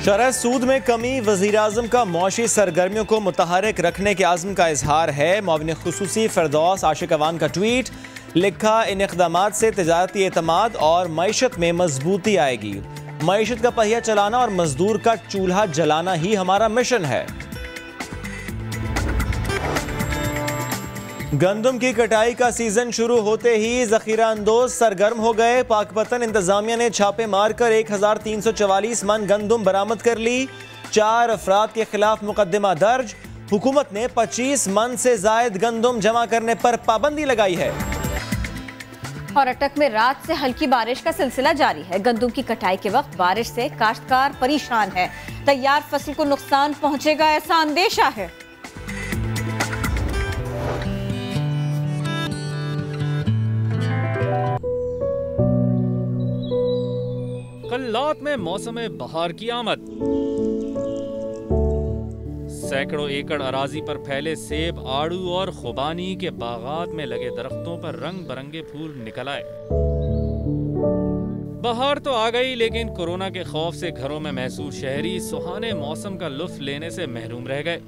शरह सूद में कमी वज़ीर-ए-आज़म का मौशी सरगर्मियों को मुतहरिक रखने के आज़म का इजहार है। मुआविन खुसूसी फिरदौस आशिक अवान का ट्वीट लिखा, इन इक़दामात से तिजारती एतमाद और मईशत में मजबूती आएगी। मईशत का पहिया चलाना और मजदूर का चूल्हा जलाना ही हमारा मिशन है। गंदम की कटाई का सीजन शुरू होते ही जखीरा अंदोज सरगर्म हो गए। पाकपतन इंतजामिया ने छापे मारकर 1344 मन गंदम बरामद कर ली। 4 अफराद के खिलाफ मुकदमा दर्ज। हुकूमत ने 25 मन से जायद गंदम जमा करने पर पाबंदी लगाई है। और अटक में रात से हल्की बारिश का सिलसिला जारी है। गंदम की कटाई के वक्त बारिश से काश्तकार परेशान है। तैयार फसल को नुकसान पहुंचेगा ऐसा अंदेशा है। कल्लात में मौसम बहार की आमद। सैकड़ों एकड़ अराजी पर फैले सेब, आड़ू और खुबानी के बागात में लगे दरख्तों पर रंग बिरंगे फूल निकल आए। बहार तो आ गई, लेकिन कोरोना के खौफ से घरों में महसूर शहरी सुहाने मौसम का लुत्फ लेने से महरूम रह गए।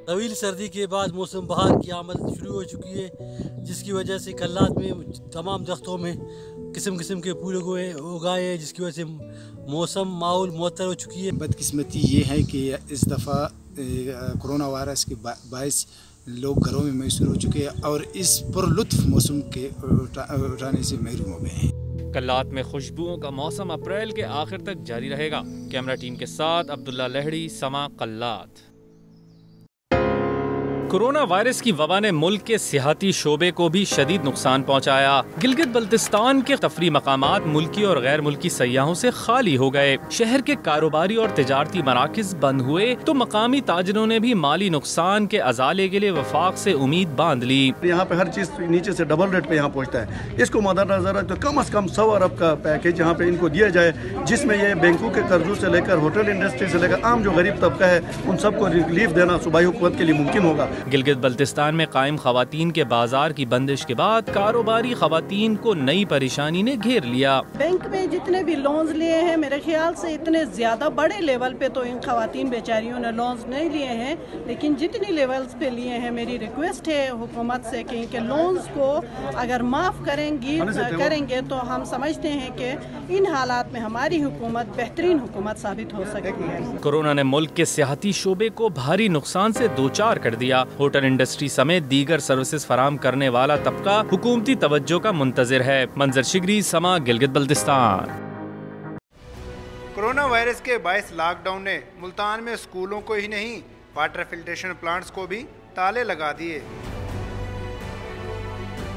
तवील सर्दी के बाद मौसम बहार की आमद शुरू हो चुकी है, जिसकी वजह से कल्लात में तमाम दरख्तों में किस्म किस्म के फूल उगाए हैं, जिसकी वजह से मौसम माहौल मुअत्तर हो चुकी है। बदकिस्मती ये है कि इस दफ़ा कोरोना वायरस के बायस लोग घरों में मैसूर हो चुके हैं और इस पुरलुत्फ मौसम के उठाने से महरूम हो गए हैं। कल्लात में खुशबुओं का मौसम अप्रैल के आखिर तक जारी रहेगा। कैमरा टीम के साथ अब्दुल्ला लहड़ी, समा, कल्लात। कोरोना वायरस की वबा ने मुल्क के सियाहती शोबे को भी शदीद नुकसान पहुंचाया। गिलगित बल्तिस्तान के तफरी मकामात मुल्की और गैर मुल्की सयाहों से खाली हो गए। शहर के कारोबारी और तिजारती मराकिज बंद हुए तो मकामी ताजरों ने भी माली नुकसान के अजाले के लिए वफाक से उम्मीद बांध ली। यहाँ पे हर चीज नीचे से डबल रेट पे यहाँ पहुँचता है। इसको मद्देनजर तो कम से कम 100 अरब का पैकेज यहाँ पे इनको दिया जाए, जिसमें ये बैंकों के कर्जों से लेकर होटल इंडस्ट्री से लेकर आम जो गरीब तबका है उन सबको रिलीफ देना सूबाई हुकूमत के लिए मुमकिन होगा। गिलगित बल्तिस्तान में कायम खवातीन के बाजार की बंदिश के बाद कारोबारी खवातीन को नई परेशानी ने घेर लिया। बैंक में जितने भी लोन्स लिए हैं, मेरे ख्याल से इतने ज्यादा बड़े लेवल पे तो इन खवातीन बेचारियों ने लोन्स नहीं लिए हैं, लेकिन जितनी लेवल्स पे लिए हैं, मेरी रिक्वेस्ट है हुकूमत से कि इनके लोन्स को अगर माफ करेंगे तो हम समझते हैं कि इन हालात में हमारी हुकूमत बेहतरीन हुकूमत साबित हो सकती है। कोरोना ने मुल्क के सियाहती शोबे को भारी नुकसान से दो चार कर दिया। होटल इंडस्ट्री समेत दीगर सर्विसेज फराम करने वाला तबका हुकूमती तवज्जो का मुंतजिर है। मंजर शिगरी, समा, गिलगित बल्तिस्तान। कोरोना वायरस के बायस लॉकडाउन ने मुल्तान में स्कूलों को ही नहीं वाटर फिल्ट्रेशन प्लांट्स को भी ताले लगा दिए।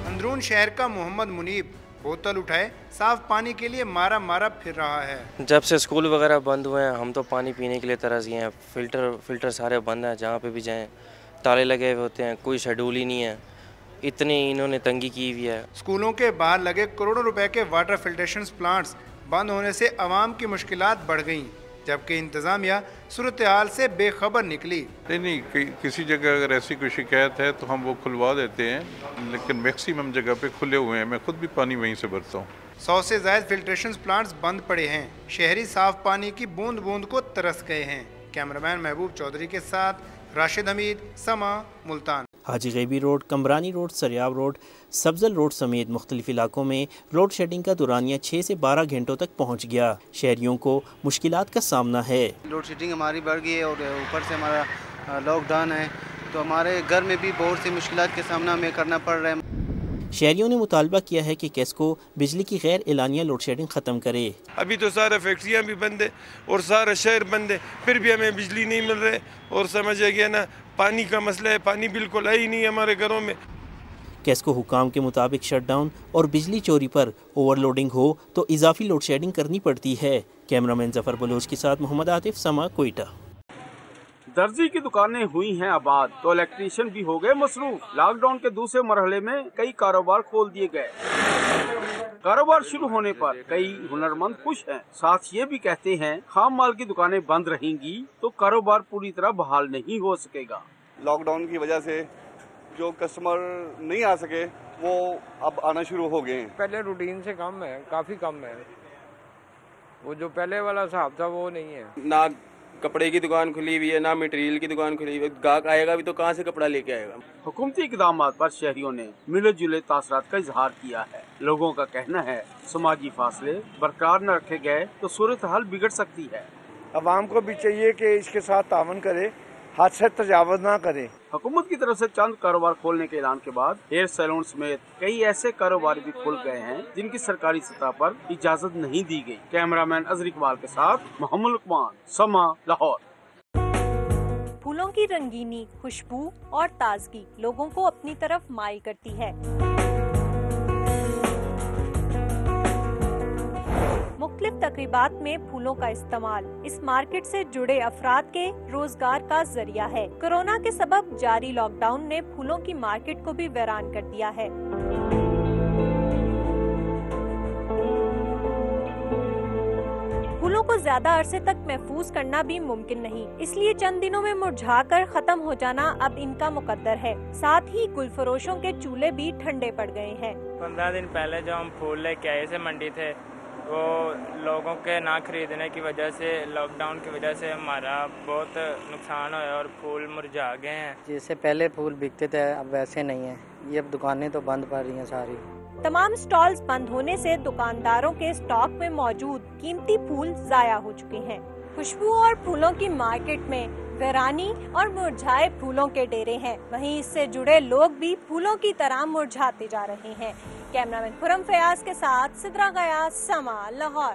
अंदरून शहर का मोहम्मद मुनीब बोतल उठाए साफ पानी के लिए मारा फिर रहा है। जब से स्कूल वगैरह बंद हुए हैं हम तो पानी पीने के लिए तरस गए हैं। फिल्टर सारे बंद हैं, जहाँ पे भी जाएं ताले लगे हुए होते हैं, कोई शेड्यूल ही नहीं है। इतनी इन्होंने तंगी की हुई है। स्कूलों के बाहर लगे करोड़ों रुपए के वाटर फिल्ट्रेशन प्लांट्स बंद होने से आवाम की मुश्किलात बढ़ गईं, जबकि इंतजामिया सूरत हाल से बेखबर निकली। नहीं, किसी जगह अगर ऐसी कोई शिकायत है तो हम वो खुलवा देते हैं, लेकिन मैक्सिमम जगह पे खुले हुए हैं। मैं खुद भी पानी वहीं से भरता हूँ। 100 से ज्यादा फिल्ट्रेशन प्लांट्स बंद पड़े हैं। शहरी साफ पानी की बूंद बूंद को तरस गए हैं। कैमरामैन महबूब चौधरी के साथ राशिद हमीद, समा, मुल्तान। हाजी गैबी road, कमरानी road, Sariab road, सब्जल road समेत मुख्तलिफ इलाकों में लोड शेडिंग का दुरानिया 6 से 12 घंटों तक पहुँच गया। शहरियों को मुश्किलात का सामना है। लोड शेडिंग हमारी बढ़ गई है और ऊपर से हमारा लॉकडाउन है, तो हमारे घर में भी बहुत सी मुश्किलात के सामना हमें करना पड़ रहा है। शहरियों ने मुतालबा किया है कि केस्को बिजली की गैर एलानिया लोड शेडिंग ख़त्म करे। अभी तो सारा फैक्ट्रियाँ भी बंद है और सारा शहर बंद है, फिर भी हमें बिजली नहीं मिल रही। और समझ आ गया ना, पानी का मसला है, पानी बिल्कुल आई नहीं हमारे घरों में। केस्को हुकाम के मुताबिक शटडाउन और बिजली चोरी पर ओवरलोडिंग हो तो इजाफी लोड शेडिंग करनी पड़ती है। कैमरामैन जफर बलोच के साथ मोहम्मद आतिफ, समा, कोयटा। दर्जी की दुकानें हुई हैं आबाद तो इलेक्ट्रीशियन भी हो गए मसरूफ। लॉकडाउन के दूसरे मरहले में कई कारोबार खोल दिए गए। कारोबार शुरू होने पर कई हुनरमंद खुश हैं। साथ ये भी कहते हैं खाम माल की दुकानें बंद रहेंगी तो कारोबार पूरी तरह बहाल नहीं हो सकेगा। लॉकडाउन की वजह से जो कस्टमर नहीं आ सके वो अब आना शुरू हो गए हैं। पहले रूटीन से कम है, काफी कम है। वो जो पहले वाला हिसाब था वो नहीं है। ना कपड़े की दुकान खुली हुई है, ना मटेरियल की दुकान खुली हुई है। गाहक आएगा भी तो कहाँ से कपड़ा लेके आएगा। हुकूमती इक़दाम पर शहरियों ने मिले जुले तासरात का इजहार किया है। लोगों का कहना है समाजी फासले बरकरार न रखे गए तो सूरत हाल बिगड़ सकती है। अवाम को भी चाहिए कि इसके साथ तावन करे, हाथ से तजावुज़ ना करे। हुकूमत की तरफ से चंद कारोबार खोलने के ऐलान के बाद हेयर सैलून समेत कई ऐसे कारोबार भी खुल गए हैं जिनकी सरकारी सतह पर इजाजत नहीं दी गई। कैमरामैन अजहर इकबाल के साथ मोहम्मद लुकमान, समा, लाहौर। फूलों की रंगीनी, खुशबू और ताजगी लोगों को अपनी तरफ माइल करती है। मुख्तलिफ तकरीबात में फूलों का इस्तेमाल इस मार्केट से जुड़े अफराद के रोजगार का जरिया है। कोरोना के सबब जारी लॉकडाउन ने फूलों की मार्केट को भी वीरान कर दिया है। फूलों को ज्यादा अरसे तक महफूज करना भी मुमकिन नहीं, इसलिए चंद दिनों में मुरझाकर खत्म हो जाना अब इनका मुकद्दर है। साथ ही गुलफरोशों के चूल्हे भी ठंडे पड़ गए हैं। 15 दिन पहले जो हम फूल लेके आए थे मंडी थे, वो लोगों के ना खरीदने की वजह से, लॉकडाउन की वजह से हमारा बहुत नुकसान हुआ और फूल मुरझा गए हैं। जैसे पहले फूल बिकते थे अब वैसे नहीं है। ये अब दुकानें तो बंद पड़ रही हैं सारी। तमाम स्टॉल्स बंद होने से दुकानदारों के स्टॉक में मौजूद कीमती फूल जाया हो चुके हैं। खुशबू और फूलों की मार्केट में वीरानी और मुरझाए फूलों के डेरे हैं। वहीं इससे जुड़े लोग भी फूलों की तरह मुरझाते जा रहे हैं। कैमरामैन खुरम फयाज के साथ सिद्रा गयास, समा, लाहौर।